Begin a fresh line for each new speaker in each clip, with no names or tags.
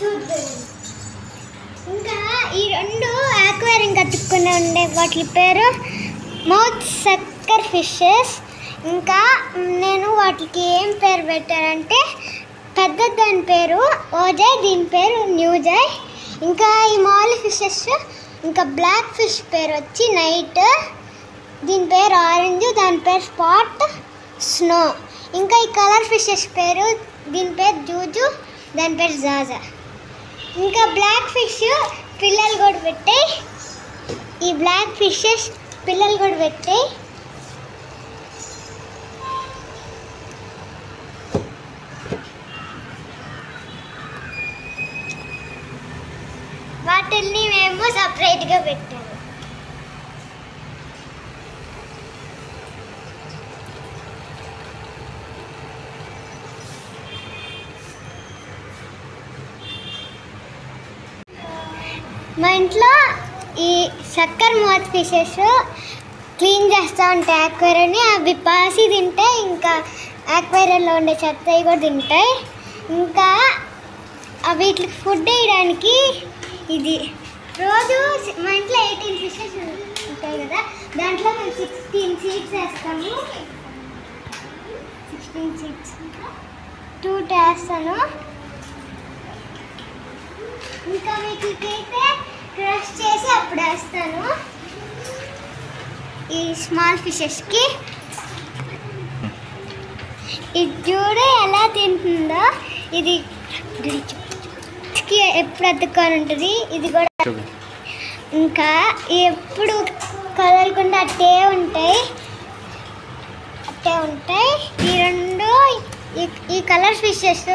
చూద్దాం. ఇంకా ఈ రెండు ఆక్వేరియం కట్టుకుని ఉండే వాటి పేరు మౌత్ సక్కర్ ఫిషెస్. ఇంకా నేను వాటికి ఏం పేరు పెట్టానంటే పెద్ద దాని పేరు ఓజాయ్, దీని పేరు న్యూజాయ్. ఇంకా ఈ మాల్ ఫిషెస్ ఇంకా బ్లాక్ ఫిష్ పేరు వచ్చి నైట్, దీని పేరు ఆరెంజ్, దాని పేరు స్పాట్, స్నో. ఇంకా ఈ కలర్ ఫిషెస్ పేరు దీని పేరు జూజు, దాని పేరు జాజా. ఇంకా బ్లాక్ ఫిష్ పిల్లలు కూడా పెట్టాయి. ఈ బ్లాక్ ఫిషెస్ పిల్లలు కూడా పెట్టాయి. వాటిని మేము సపరేట్గా పెట్టాము. మా ఇంట్లో ఈ సక్కర్ మౌత్ ఫిషెస్ క్లీన్ చేస్తూ ఉంటాయి ఆక్వేరియాని. అవి పాసి తింటాయి, ఇంకా ఆక్వేరియంలో ఉండే చెత్తవి కూడా తింటాయి. ఇంకా వీటికి ఫుడ్ వేయడానికి ఇది రోజు మా ఇంట్లో 18 ఫిషెస్ ఉంటాయి కదా, దాంట్లో మేము 16 సీడ్స్ వేస్తాము. 16 సీడ్స్ 2 వేస్తాను. ఇంకా వీటికైతే క్రష్ చేసి అప్పుడు వేస్తాను. ఈ స్మాల్ ఫిషెస్కి ఇది చూడు ఎలా తింటుందో. ఇది ఎప్పుడు అతుక్కొని ఉంటుంది. ఇది కూడా ఇంకా ఎప్పుడు కదలకుండా అట్టే ఉంటాయి. ఈ రెండు ఈ కలర్ ఫిషెస్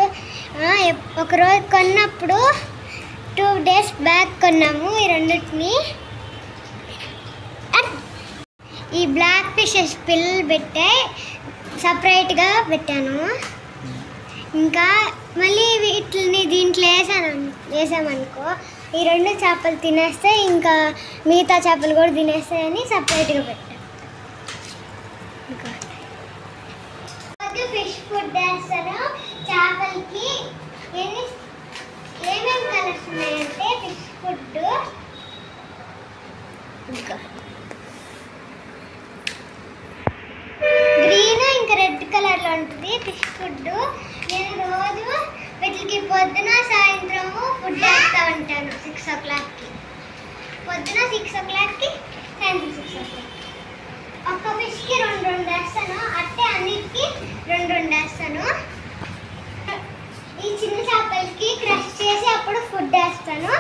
ఒకరోజు కొన్నప్పుడు 2 days బ్యాక్ కొన్నాము ఈ రెండింటిని. ఈ బ్లాక్ ఫిషెస్ పిల్లలు పెట్టాయి, సపరేట్గా పెట్టాను. ఇంకా మళ్ళీ వీటిని దీంట్లో వేసామనుకో ఈ 2 చేపలు తినేస్తాయి, ఇంకా మిగతా చేపలు కూడా తినేస్తాయని సపరేట్గా పెట్టాను. ఇంకా ఫిష్ ఫుడ్ వేస్తాను. చేపలకి ఏమేమి కలర్స్ ఉన్నాయంటే ఫిష్ ఫుడ్ ఇంకా గ్రీన్ ఇంకా రెడ్ కలర్లో ఉంటుంది ఫిష్ ఫుడ్. నేను రోజు వీటికి పొద్దున సాయంత్రము ఫుడ్ వేస్తూ ఉంటాను. 6 o'clockకి పొద్దున, 6 o'clockకి, సాయంత్రం 6 o'clock. ఒక్క ఫిష్కి 2 వేస్తాను. అట్టే అన్నిటికీ 2 వేస్తాను. ఈ చిన్న చేపలకి క్రష్ చేసి అప్పుడు ఫుడ్ వేస్తాను.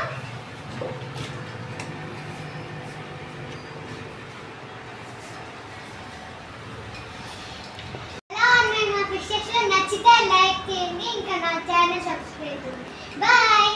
ఎలా ఉన్నాయి మా ఫిషెస్? నచ్చితే లైక్ చేయండి, ఇంకా నా ఛానల్ సబ్స్క్రైబ్ చేయండి. బాయ్.